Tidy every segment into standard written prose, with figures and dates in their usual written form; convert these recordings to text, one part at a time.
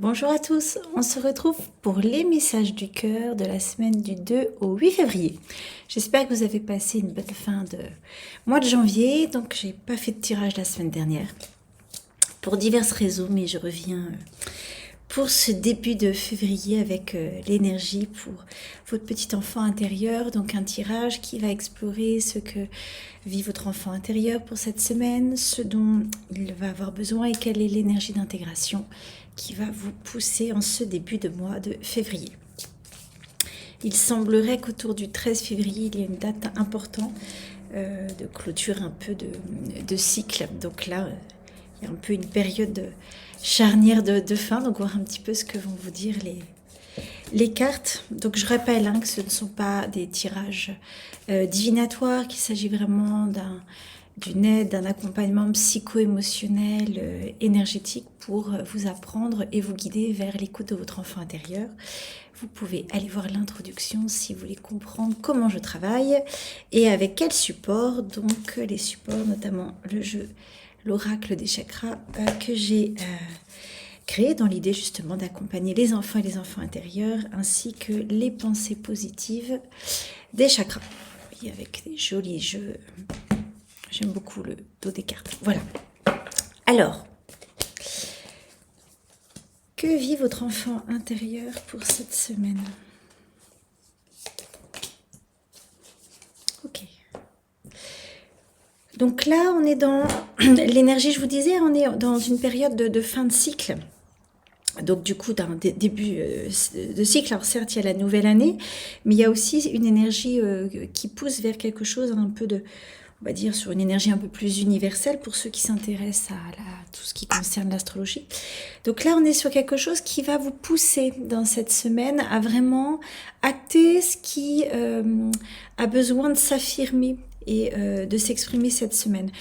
Bonjour à tous, on se retrouve pour les messages du cœur de la semaine du 2 au 8 février. J'espère que vous avez passé une bonne fin de mois de janvier, donc j'ai pas fait de tirage la semaine dernière pour diverses raisons, mais je reviens pour ce début de février avec l'énergie pour votre petit enfant intérieur, donc un tirage qui va explorer ce que vit votre enfant intérieur pour cette semaine, ce dont il va avoir besoin et quelle est l'énergie d'intégration qui va vous pousser en ce début de mois de février. Il semblerait qu'autour du 13 février, il y a une date importante de clôture un peu de cycle. Donc là, il y a un peu une période charnière de fin. Donc voir un petit peu ce que vont vous dire les cartes. Donc je rappelle que ce ne sont pas des tirages divinatoires, qu'il s'agit vraiment d'une aide, d'un accompagnement psycho-émotionnel, énergétique pour vous apprendre et vous guider vers l'écoute de votre enfant intérieur. Vous pouvez aller voir l'introduction si vous voulez comprendre comment je travaille et avec quel support. Donc les supports, notamment le jeu, l'oracle des chakras que j'ai créé dans l'idée justement d'accompagner les enfants et les enfants intérieurs ainsi que les pensées positives des chakras. Et avec des jolis jeux. J'aime beaucoup le dos des cartes. Voilà. Alors, que vit votre enfant intérieur pour cette semaine? Ok. Donc là, on est dans l'énergie, je vous disais, on est dans une période de fin de cycle. Donc du coup, d'un début de cycle, alors certes, il y a la nouvelle année, mais il y a aussi une énergie qui pousse vers quelque chose un peu de... on va dire sur une énergie un peu plus universelle pour ceux qui s'intéressent à tout ce qui concerne l'astrologie. Donc là, on est sur quelque chose qui va vous pousser dans cette semaine à vraiment acter ce qui a besoin de s'affirmer et de s'exprimer cette semaine.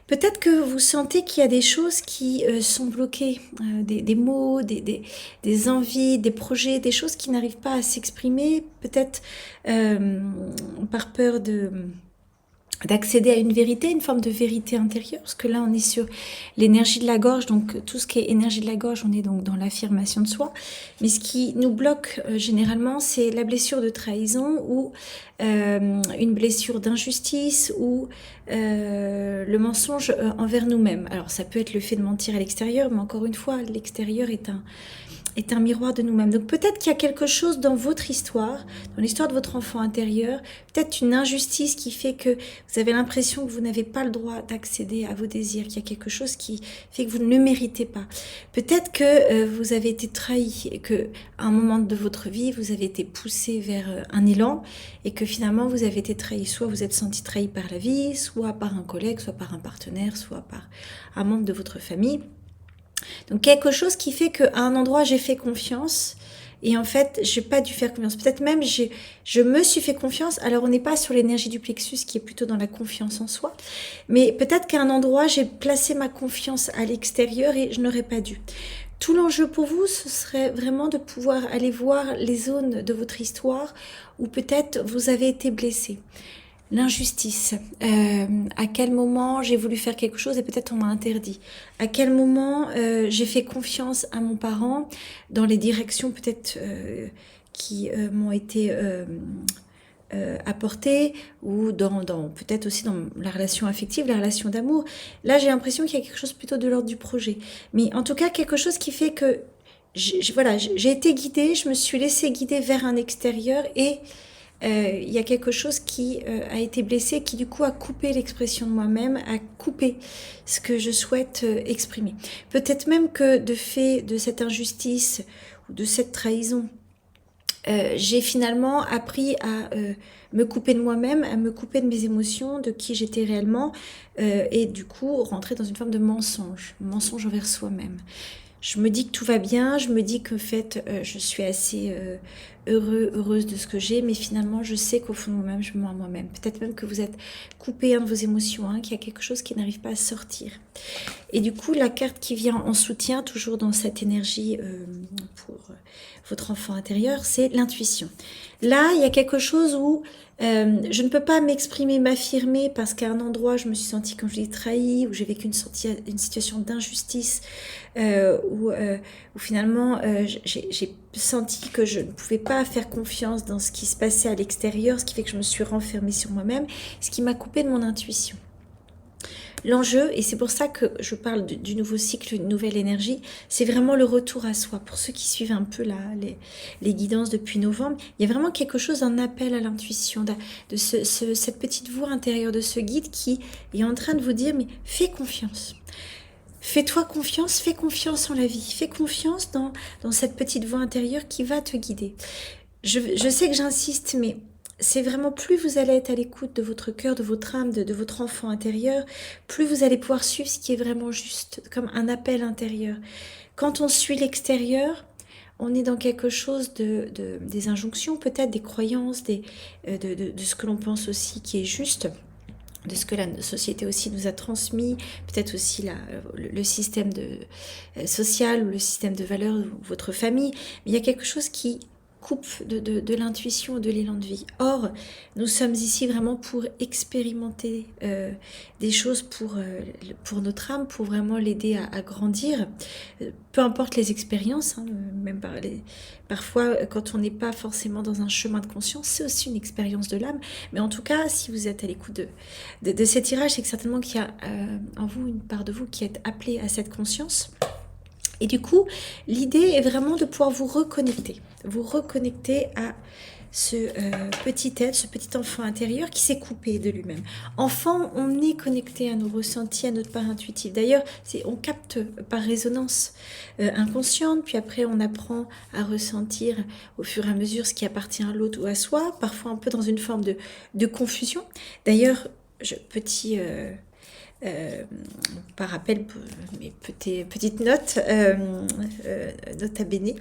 Peut-être que vous sentez qu'il y a des choses qui sont bloquées, des mots, des envies, des projets, des choses qui n'arrivent pas à s'exprimer, peut-être par peur d'accéder à une vérité, une forme de vérité intérieure, parce que là on est sur l'énergie de la gorge, donc tout ce qui est énergie de la gorge, on est donc dans l'affirmation de soi, mais ce qui nous bloque généralement, c'est la blessure de trahison ou une blessure d'injustice ou le mensonge envers nous-mêmes. Alors ça peut être le fait de mentir à l'extérieur, mais encore une fois, l'extérieur est un miroir de nous-mêmes. Donc peut-être qu'il y a quelque chose dans votre histoire, dans l'histoire de votre enfant intérieur, peut-être une injustice qui fait que vous avez l'impression que vous n'avez pas le droit d'accéder à vos désirs, qu'il y a quelque chose qui fait que vous ne le méritez pas. Peut-être que vous avez été trahi et que à un moment de votre vie, vous avez été poussé vers un élan et que finalement vous avez été trahi. Soit vous êtes senti trahi par la vie, soit par un collègue, soit par un partenaire, soit par un membre de votre famille. Donc quelque chose qui fait qu'à un endroit j'ai fait confiance et en fait j'ai pas dû faire confiance. Peut-être même je me suis fait confiance. Alors on n'est pas sur l'énergie du plexus qui est plutôt dans la confiance en soi, mais peut-être qu'à un endroit j'ai placé ma confiance à l'extérieur et je n'aurais pas dû. Tout l'enjeu pour vous, ce serait vraiment de pouvoir aller voir les zones de votre histoire où peut-être vous avez été blessé. L'injustice. À quel moment j'ai voulu faire quelque chose et peut-être on m'a interdit. À quel moment j'ai fait confiance à mon parent dans les directions peut-être qui m'ont été apportées ou dans peut-être aussi dans la relation affective, la relation d'amour. Là, j'ai l'impression qu'il y a quelque chose plutôt de l'ordre du projet. Mais en tout cas, quelque chose qui fait que j'ai été guidée, je me suis laissée guider vers un extérieur et il y a quelque chose qui a été blessé, qui du coup a coupé l'expression de moi-même, a coupé ce que je souhaite exprimer. Peut-être même que de fait de cette injustice ou de cette trahison, j'ai finalement appris à me couper de moi-même, à me couper de mes émotions, de qui j'étais réellement, et du coup rentrer dans une forme de mensonge envers soi-même. Je me dis que tout va bien, je me dis qu'en fait, je suis assez heureuse de ce que j'ai, mais finalement, je sais qu'au fond de moi-même, je me mens à moi-même. Peut-être même que vous êtes coupé de vos émotions, qu'il y a quelque chose qui n'arrive pas à sortir. Et du coup, la carte qui vient en soutien, toujours dans cette énergie pour votre enfant intérieur, c'est l'intuition. Là, il y a quelque chose où je ne peux pas m'exprimer, m'affirmer, parce qu'à un endroit, je me suis sentie, comme je l'ai trahie, où j'ai vécu une situation d'injustice, où finalement, j'ai senti que je ne pouvais pas faire confiance dans ce qui se passait à l'extérieur, ce qui fait que je me suis renfermée sur moi-même, ce qui m'a coupée de mon intuition. L'enjeu, et c'est pour ça que je parle du nouveau cycle, une nouvelle énergie, c'est vraiment le retour à soi. Pour ceux qui suivent un peu les guidances depuis novembre, il y a vraiment quelque chose, un appel à l'intuition, de cette petite voix intérieure de ce guide qui est en train de vous dire, mais fais confiance. Fais-toi confiance, fais confiance en la vie, fais confiance dans cette petite voix intérieure qui va te guider. Je sais que j'insiste, mais c'est vraiment plus vous allez être à l'écoute de votre cœur, de votre âme, de votre enfant intérieur, plus vous allez pouvoir suivre ce qui est vraiment juste, comme un appel intérieur. Quand on suit l'extérieur, on est dans quelque chose des injonctions, peut-être des croyances, de ce que l'on pense aussi qui est juste, de ce que la société aussi nous a transmis, peut-être aussi le système social ou le système de valeurs de votre famille. Mais il y a quelque chose qui coupe de l'intuition, de l'élan de vie. Or, nous sommes ici vraiment pour expérimenter des choses pour notre âme, pour vraiment l'aider à grandir. Peu importe les expériences, hein, même parfois quand on n'est pas forcément dans un chemin de conscience, c'est aussi une expérience de l'âme. Mais en tout cas, si vous êtes à l'écoute de ces tirages, c'est que certainement qu'il y a en vous une part de vous qui est appelée à cette conscience. Et du coup, l'idée est vraiment de pouvoir vous reconnecter à ce petit être, ce petit enfant intérieur qui s'est coupé de lui-même. Enfant, on est connecté à nos ressentis, à notre part intuitive. D'ailleurs, on capte par résonance inconsciente, puis après on apprend à ressentir au fur et à mesure ce qui appartient à l'autre ou à soi, parfois un peu dans une forme de confusion. D'ailleurs, par rappel, mes petites notes, nota bene.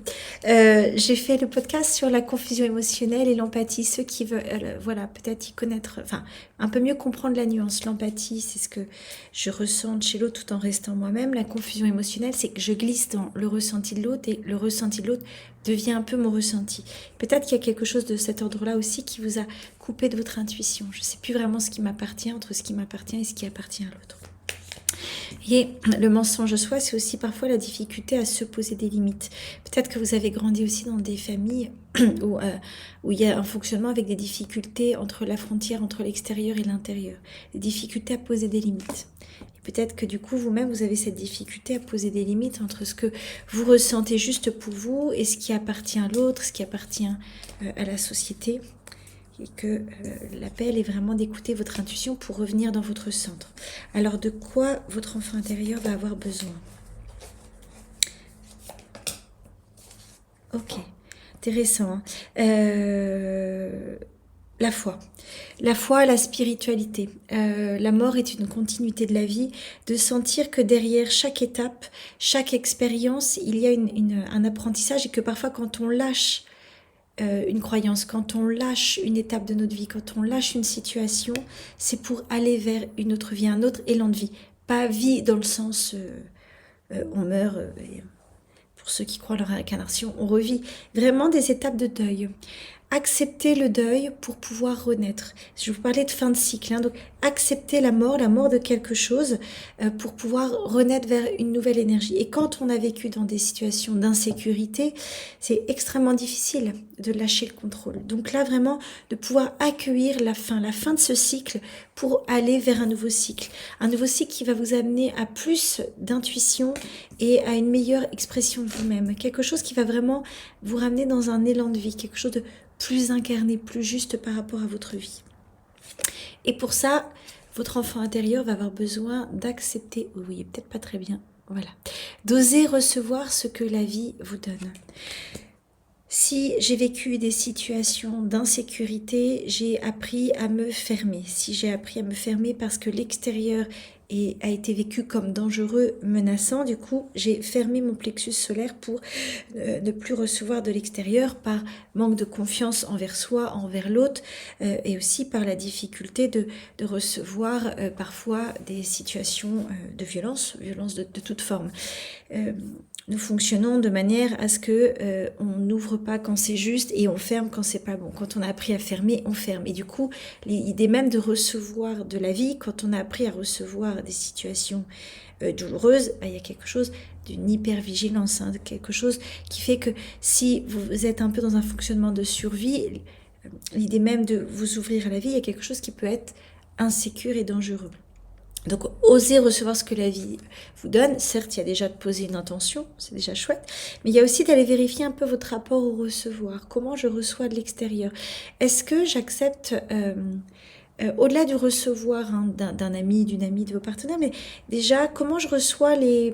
J'ai fait le podcast sur la confusion émotionnelle et l'empathie. Ceux qui veulent, voilà, peut-être y connaître, enfin, un peu mieux comprendre la nuance. L'empathie, c'est ce que je ressens chez l'autre tout en restant moi-même. La confusion émotionnelle, c'est que je glisse dans le ressenti de l'autre et le ressenti de l'autre devient un peu mon ressenti. Peut-être qu'il y a quelque chose de cet ordre-là aussi qui vous a coupé de votre intuition. Je ne sais plus vraiment ce qui m'appartient, entre ce qui m'appartient et ce qui appartient à l'autre. Et le mensonge de soi, c'est aussi parfois la difficulté à se poser des limites. Peut-être que vous avez grandi aussi dans des familles où il y a un fonctionnement avec des difficultés entre la frontière, entre l'extérieur et l'intérieur. Des difficultés à poser des limites. Et peut-être que du coup, vous-même, vous avez cette difficulté à poser des limites entre ce que vous ressentez juste pour vous et ce qui appartient à l'autre, ce qui appartient à la société. Et que l'appel est vraiment d'écouter votre intuition pour revenir dans votre centre. Alors, de quoi votre enfant intérieur va avoir besoin? Ok, intéressant. La foi. La foi, la spiritualité. La mort est une continuité de la vie, de sentir que derrière chaque étape, chaque expérience, il y a un apprentissage et que parfois quand on lâche une croyance, quand on lâche une étape de notre vie, quand on lâche une situation, c'est pour aller vers une autre vie, un autre élan de vie. Pas vie dans le sens on meurt, pour ceux qui croient à la réincarnation, on revit. Vraiment des étapes de deuil. Accepter le deuil pour pouvoir renaître. Je vous parlais de fin de cycle, hein, donc accepter la mort de quelque chose pour pouvoir renaître vers une nouvelle énergie. Et quand on a vécu dans des situations d'insécurité, c'est extrêmement difficile de lâcher le contrôle. Donc là, vraiment, de pouvoir accueillir la fin de ce cycle pour aller vers un nouveau cycle. Un nouveau cycle qui va vous amener à plus d'intuition et à une meilleure expression de vous-même. Quelque chose qui va vraiment vous ramener dans un élan de vie, quelque chose de plus incarné, plus juste par rapport à votre vie. Et pour ça, votre enfant intérieur va avoir besoin d'accepter, vous voyez peut-être pas très bien, voilà, d'oser recevoir ce que la vie vous donne. Si j'ai vécu des situations d'insécurité, j'ai appris à me fermer. Si j'ai appris à me fermer parce que l'extérieur a été vécu comme dangereux, menaçant, du coup, j'ai fermé mon plexus solaire pour ne plus recevoir de l'extérieur par manque de confiance envers soi, envers l'autre, et aussi par la difficulté de recevoir parfois des situations de violence de toute forme. Nous fonctionnons de manière à ce que on n'ouvre pas quand c'est juste et on ferme quand c'est pas bon. Quand on a appris à fermer, on ferme. Et du coup, l'idée même de recevoir de la vie, quand on a appris à recevoir des situations douloureuses, il y a quelque chose d'une hypervigilance, hein, quelque chose qui fait que si vous êtes un peu dans un fonctionnement de survie, l'idée même de vous ouvrir à la vie, il y a quelque chose qui peut être insécure et dangereux. Donc, osez recevoir ce que la vie vous donne. Certes, il y a déjà de poser une intention, c'est déjà chouette, mais il y a aussi d'aller vérifier un peu votre rapport au recevoir. Comment je reçois de l'extérieur? Est-ce que j'accepte, au-delà du recevoir hein, d'un ami, d'une amie, de vos partenaires, mais déjà, comment je reçois les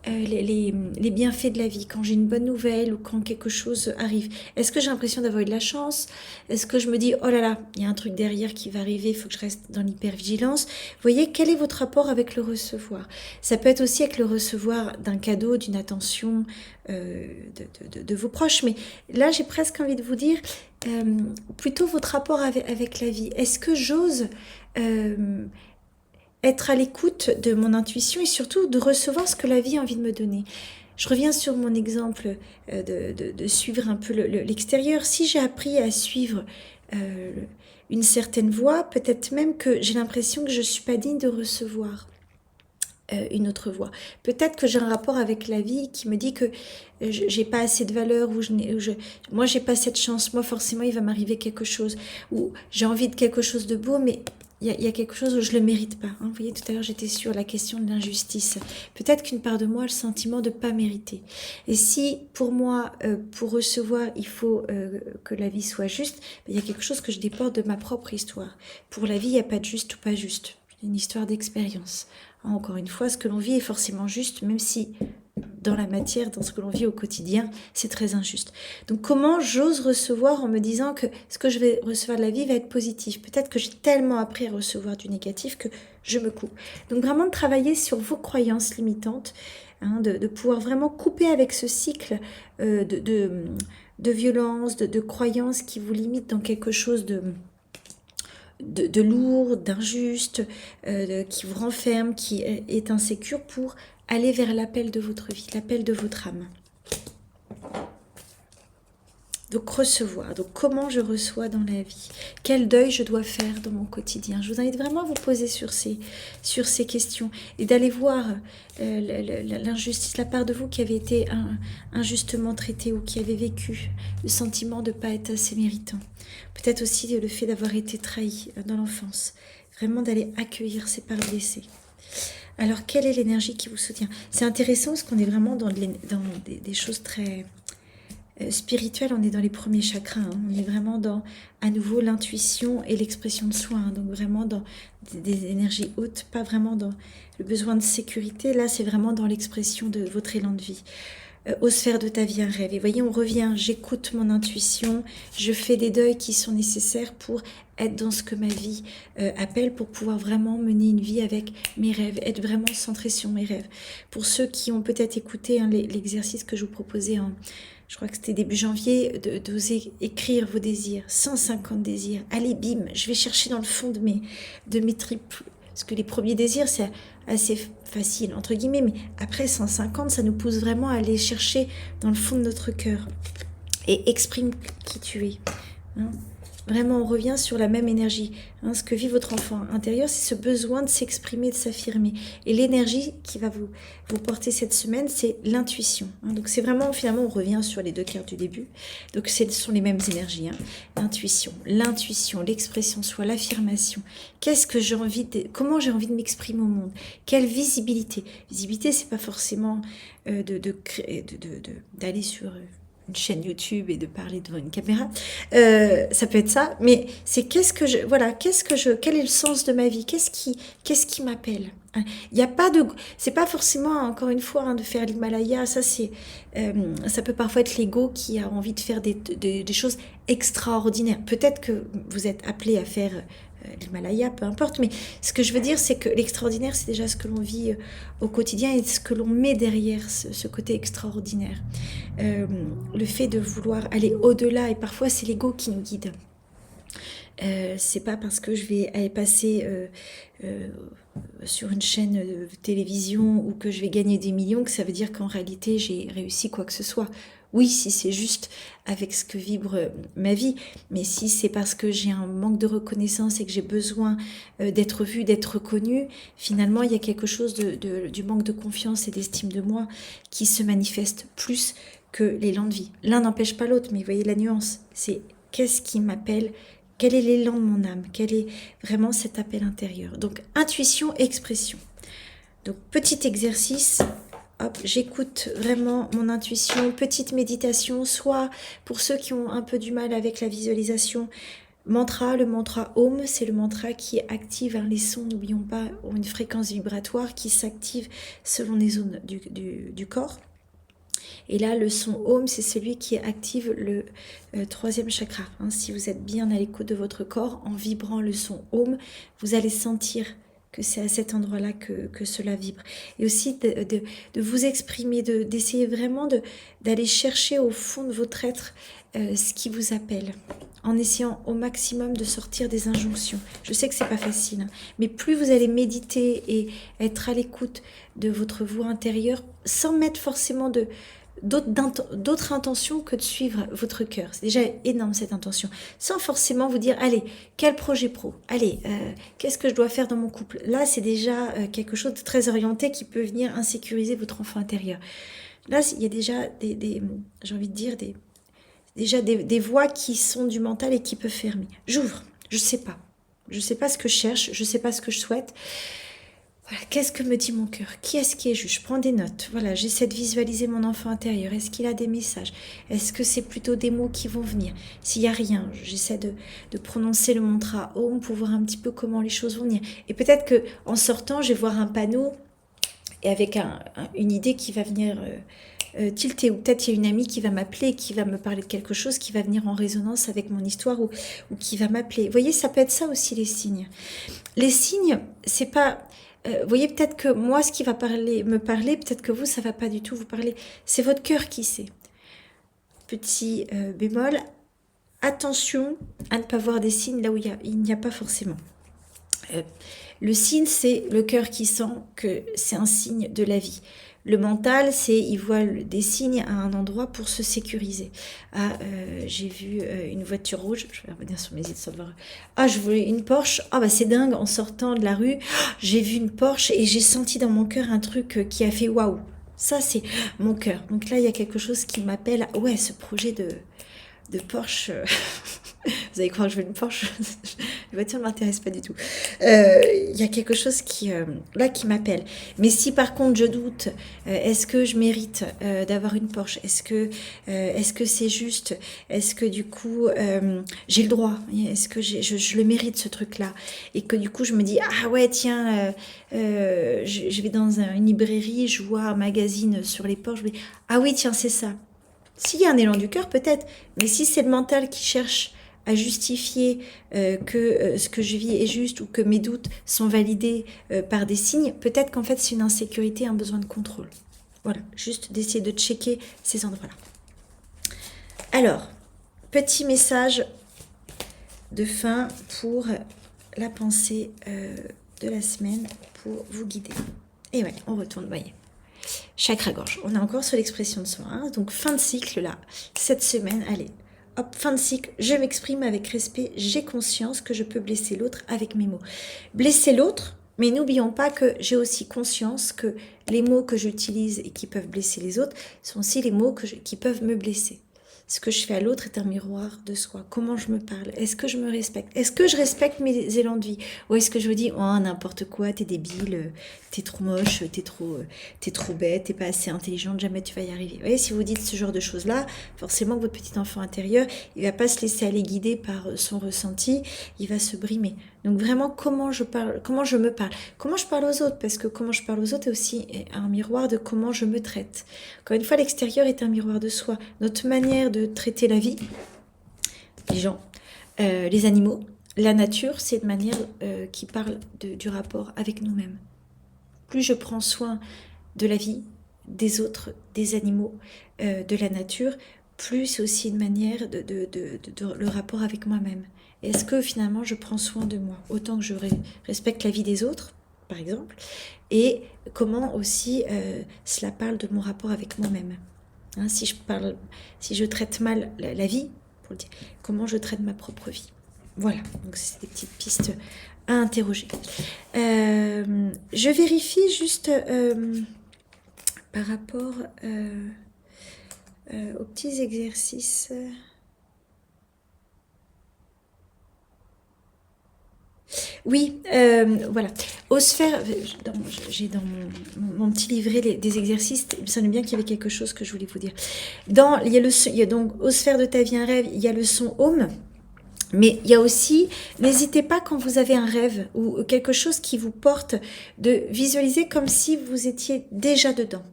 bienfaits de la vie, quand j'ai une bonne nouvelle ou quand quelque chose arrive? Est-ce que j'ai l'impression d'avoir eu de la chance? Est-ce que je me dis, oh là là, il y a un truc derrière qui va arriver, il faut que je reste dans l'hypervigilance? Vous voyez, quel est votre rapport avec le recevoir? Ça peut être aussi avec le recevoir d'un cadeau, d'une attention de vos proches, mais là, j'ai presque envie de vous dire, plutôt votre rapport avec la vie. Est-ce que j'ose être à l'écoute de mon intuition et surtout de recevoir ce que la vie a envie de me donner? Je reviens sur mon exemple de suivre un peu l'extérieur. Si j'ai appris à suivre une certaine voie, peut-être même que j'ai l'impression que je ne suis pas digne de recevoir une autre voie. Peut-être que j'ai un rapport avec la vie qui me dit que j'ai pas assez de valeur, moi j'ai pas cette chance, moi forcément il va m'arriver quelque chose, ou j'ai envie de quelque chose de beau, mais il y a quelque chose où je le mérite pas. Hein. Vous voyez, tout à l'heure j'étais sur la question de l'injustice. Peut-être qu'une part de moi a le sentiment de pas mériter. Et si pour moi, pour recevoir, il faut que la vie soit juste, il y a quelque chose que je déporte de ma propre histoire. Pour la vie, il n'y a pas de juste ou pas juste. C'est une histoire d'expérience. Encore une fois, ce que l'on vit est forcément juste, même si dans la matière, dans ce que l'on vit au quotidien, c'est très injuste. Donc comment j'ose recevoir en me disant que ce que je vais recevoir de la vie va être positif? Peut-être que j'ai tellement appris à recevoir du négatif que je me coupe. Donc vraiment de travailler sur vos croyances limitantes, hein, de pouvoir vraiment couper avec ce cycle de violence, de croyances qui vous limitent dans quelque chose de lourd, d'injuste, qui vous renferme, qui est insécure, pour aller vers l'appel de votre vie, l'appel de votre âme. Donc recevoir, donc comment je reçois dans la vie, quel deuil je dois faire dans mon quotidien. Je vous invite vraiment à vous poser sur ces questions et d'aller voir l'injustice, la part de vous qui avait été injustement traitée ou qui avait vécu le sentiment de ne pas être assez méritant. Peut-être aussi le fait d'avoir été trahi dans l'enfance. Vraiment d'aller accueillir ces parts blessées. Alors quelle est l'énergie qui vous soutient? C'est intéressant parce qu'on est vraiment dans des choses très spirituel, on est dans les premiers chakras, hein. On est vraiment dans, à nouveau, l'intuition et l'expression de soi, hein. Donc vraiment dans des énergies hautes, pas vraiment dans le besoin de sécurité, là c'est vraiment dans l'expression de votre élan de vie. Ose faire de ta vie un rêve. Et voyez, on revient, j'écoute mon intuition, je fais des deuils qui sont nécessaires pour être dans ce que ma vie appelle, pour pouvoir vraiment mener une vie avec mes rêves, être vraiment centré sur mes rêves. Pour ceux qui ont peut-être écouté hein, l'exercice que je vous proposais je crois que c'était début janvier, d'oser écrire vos désirs, 150 désirs. Allez, bim, je vais chercher dans le fond de mes tripes. Parce que les premiers désirs, c'est assez facile, entre guillemets, mais après 150, ça nous pousse vraiment à aller chercher dans le fond de notre cœur. Et exprime qui tu es. Hein. Vraiment, on revient sur la même énergie. Hein, ce que vit votre enfant intérieur, c'est ce besoin de s'exprimer, de s'affirmer. Et l'énergie qui va vous porter cette semaine, c'est l'intuition. Hein, donc c'est vraiment, finalement, on revient sur les deux cartes du début. Donc ce sont les mêmes énergies. Hein. L'intuition, l'expression soi, l'affirmation. Qu'est-ce que j'ai envie comment j'ai envie de m'exprimer au monde? Quelle visibilité? Visibilité, c'est pas forcément d'aller sur une chaîne YouTube et de parler devant une caméra. Ça peut être ça, mais c'est quel est le sens de ma vie? Qu'est-ce qui m'appelle? Il n'y a pas de, c'est pas forcément, encore une fois, de faire l'Himalaya. Ça peut parfois être l'ego qui a envie de faire des choses extraordinaires. Peut-être que vous êtes appelé à faire l'Himalaya, peu importe, mais ce que je veux dire, c'est que l'extraordinaire, c'est déjà ce que l'on vit au quotidien et ce que l'on met derrière ce côté extraordinaire. Le fait de vouloir aller au-delà, et parfois c'est l'ego qui nous guide. C'est pas parce que je vais aller passer sur une chaîne de télévision ou que je vais gagner des millions que ça veut dire qu'en réalité j'ai réussi quoi que ce soit. Oui, si c'est juste avec ce que vibre ma vie, mais si c'est parce que j'ai un manque de reconnaissance et que j'ai besoin d'être vue, d'être reconnue, finalement il y a quelque chose du manque de confiance et d'estime de moi qui se manifeste plus que l'élan de vie. L'un n'empêche pas l'autre, mais vous voyez la nuance, c'est qu'est-ce qui m'appelle, quel est l'élan de mon âme, quel est vraiment cet appel intérieur. Donc intuition, expression. Donc petit exercice. Hop, j'écoute vraiment mon intuition, petite méditation, soit pour ceux qui ont un peu du mal avec la visualisation, le mantra Om, c'est le mantra qui active les sons, n'oublions pas, ont une fréquence vibratoire qui s'active selon les zones du corps. Et là, le son Om, c'est celui qui active le troisième chakra. Si vous êtes bien à l'écoute de votre corps, en vibrant le son Om, vous allez sentir que c'est à cet endroit-là que cela vibre. Et aussi de vous exprimer, d'essayer vraiment d'aller chercher au fond de votre être ce qui vous appelle, en essayant au maximum de sortir des injonctions. Je sais que c'est pas facile, mais plus vous allez méditer et être à l'écoute de votre voix intérieure, sans mettre forcément d'autres intentions que de suivre votre cœur. C'est déjà énorme cette intention. Sans forcément vous dire, allez, quel projet pro? Allez, qu'est-ce que je dois faire dans mon couple? Là, c'est déjà quelque chose de très orienté qui peut venir insécuriser votre enfant intérieur. Là, il y a déjà j'ai envie de dire, des voies qui sont du mental et qui peuvent fermer. J'ouvre, je sais pas. Je sais pas ce que je cherche, je sais pas ce que je souhaite. Voilà, qu'est-ce que me dit mon cœur? Qui est-ce qui est juste? Je prends des notes. Voilà, j'essaie de visualiser mon enfant intérieur. Est-ce qu'il a des messages? Est-ce que c'est plutôt des mots qui vont venir? S'il n'y a rien, j'essaie de prononcer le mantra Om pour voir un petit peu comment les choses vont venir. Et peut-être que en sortant, je vais voir un panneau et avec une idée qui va venir tilter. Ou peut-être il y a une amie qui va m'appeler, qui va me parler de quelque chose qui va venir en résonance avec mon histoire ou qui va m'appeler. Vous voyez, ça peut être ça aussi les signes. Les signes, c'est pas... vous voyez, peut-être que moi, ce qui va me parler, peut-être que vous, ça va pas du tout vous parler. C'est votre cœur qui sait. Petit bémol, attention à ne pas voir des signes là où il n'y a pas forcément. Le signe, c'est le cœur qui sent que c'est un signe de la vie. Le mental, c'est il voit des signes à un endroit pour se sécuriser. J'ai vu une voiture rouge, je vais revenir sur mes histoires. Je voulais une Porsche. C'est dingue, en sortant de la rue, j'ai vu une Porsche et j'ai senti dans mon cœur un truc qui a fait waouh. Ça, c'est mon cœur. Donc là, il y a quelque chose qui m'appelle, ce projet de Porsche. Vous allez croire que je veux une Porsche. La voiture ne m'intéresse pas du tout. Il y a quelque chose qui m'appelle. Mais si par contre je doute, est-ce que je mérite d'avoir une Porsche? Est-ce que c'est juste? Est-ce que du coup j'ai le droit? Est-ce que je le mérite ce truc-là? Et que du coup je me dis tiens, je vais dans une librairie, je vois un magazine sur les Porsches, je me dis oui tiens c'est ça. S'il y a un élan du cœur, peut-être. Mais si c'est le mental qui cherche à justifier que ce que je vis est juste ou que mes doutes sont validés par des signes, peut-être qu'en fait c'est une insécurité, un besoin de contrôle. Voilà, juste d'essayer de checker ces endroits-là. Alors, petit message de fin pour la pensée de la semaine pour vous guider. Et on retourne, voyez. Chakra-gorge. On est encore sur l'expression de soi. Donc, fin de cycle, là. Cette semaine, allez. Hop, fin de cycle. Je m'exprime avec respect. J'ai conscience que je peux blesser l'autre avec mes mots. Blesser l'autre, mais n'oublions pas que j'ai aussi conscience que les mots que j'utilise et qui peuvent blesser les autres sont aussi les mots qui peuvent me blesser. Ce que je fais à l'autre est un miroir de soi. Comment je me parle? Est-ce que je me respecte? Est-ce que je respecte mes élans de vie? Ou est-ce que je me dis, oh, n'importe quoi, t'es débile, t'es trop moche, t'es trop bête, t'es pas assez intelligente, jamais tu vas y arriver. Vous voyez, si vous dites ce genre de choses-là, forcément que votre petit enfant intérieur, il va pas se laisser aller guider par son ressenti, il va se brimer. Donc vraiment, comment je parle, comment je me parle, comment je parle aux autres, parce que comment je parle aux autres est aussi un miroir de comment je me traite. Encore une fois, l'extérieur est un miroir de soi. Notre manière de traiter la vie, les gens, les animaux, la nature, c'est une manière qui parle du rapport avec nous-mêmes. Plus je prends soin de la vie, des autres, des animaux, de la nature, plus c'est aussi une manière de le rapport avec moi-même. Est-ce que finalement je prends soin de moi, autant que je respecte la vie des autres, par exemple, et comment aussi cela parle de mon rapport avec moi-même. Hein, si je traite mal la vie, pour le dire, comment je traite ma propre vie. Voilà, donc c'est des petites pistes à interroger. Je vérifie juste par rapport aux petits exercices. Oui, voilà. Osphère, j'ai dans mon petit livret des exercices, il me semble bien qu'il y avait quelque chose que je voulais vous dire. Il y a donc Osphère de ta vie un rêve, il y a le son Home. Mais il y a aussi, n'hésitez pas quand vous avez un rêve ou quelque chose qui vous porte de visualiser comme si vous étiez déjà dedans.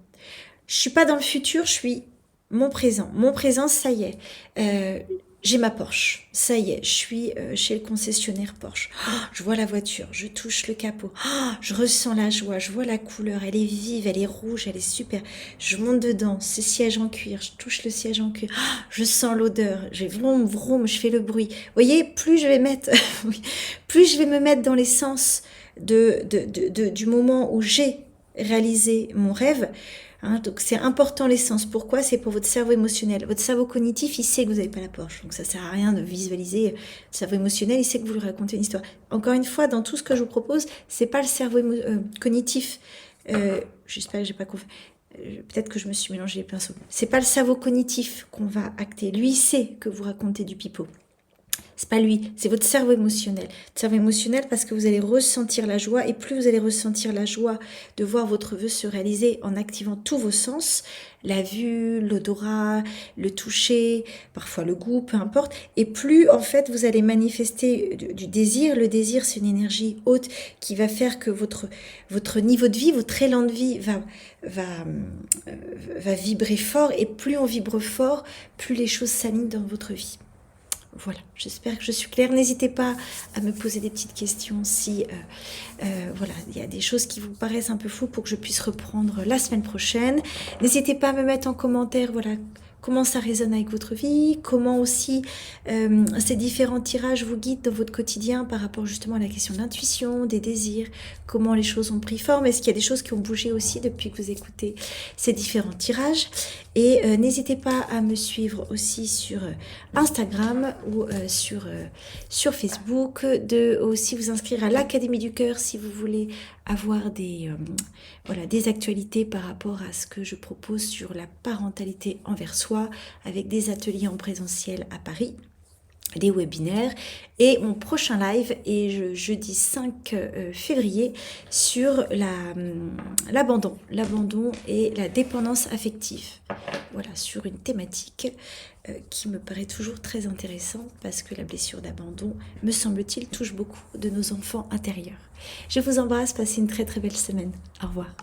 Je suis pas dans le futur, je suis mon présent. Mon présent, ça y est. J'ai ma Porsche, ça y est, je suis chez le concessionnaire Porsche. Oh, je vois la voiture, je touche le capot, oh, je ressens la joie, je vois la couleur, elle est vive, elle est rouge, elle est super. Je monte dedans, ce siège en cuir, je touche le siège en cuir, oh, je sens l'odeur, j'ai vroom vroom, je fais le bruit. Vous voyez, plus je vais me mettre dans l'essence du moment où j'ai réalisé mon rêve. Hein, donc c'est important l'essence. Pourquoi? C'est pour votre cerveau émotionnel. Votre cerveau cognitif, il sait que vous n'avez pas la Porsche. Donc ça sert à rien de visualiser. Le cerveau émotionnel, il sait que vous lui racontez une histoire. Encore une fois, dans tout ce que je vous propose, c'est pas le cerveau cognitif. J'espère que j'ai pas compris. Peut-être que je me suis mélangé les pinceaux. C'est pas le cerveau cognitif qu'on va acter. Lui, il sait que vous racontez du pipeau. C'est pas lui, c'est votre cerveau émotionnel. Cerveau émotionnel parce que vous allez ressentir la joie, et plus vous allez ressentir la joie de voir votre vœu se réaliser en activant tous vos sens, la vue, l'odorat, le toucher, parfois le goût, peu importe, et plus en fait vous allez manifester du désir. Le désir, c'est une énergie haute qui va faire que votre niveau de vie, votre élan de vie va vibrer fort, et plus on vibre fort, plus les choses s'alignent dans votre vie. Voilà, j'espère que je suis claire. N'hésitez pas à me poser des petites questions si voilà, il y a des choses qui vous paraissent un peu floues pour que je puisse reprendre la semaine prochaine. N'hésitez pas à me mettre en commentaire, voilà, comment ça résonne avec votre vie, comment aussi ces différents tirages vous guident dans votre quotidien par rapport justement à la question de l'intuition, des désirs, comment les choses ont pris forme. Est-ce qu'il y a des choses qui ont bougé aussi depuis que vous écoutez ces différents tirages? Et n'hésitez pas à me suivre aussi sur Instagram ou sur Facebook, de aussi vous inscrire à l'Académie du Cœur si vous voulez avoir des actualités par rapport à ce que je propose sur la parentalité envers soi, avec des ateliers en présentiel à Paris, des webinaires, et mon prochain live est jeudi 5 février sur l'abandon et la dépendance affective. Voilà, sur une thématique qui me paraît toujours très intéressante parce que la blessure d'abandon, me semble-t-il, touche beaucoup de nos enfants intérieurs. Je vous embrasse, passez une très très belle semaine. Au revoir.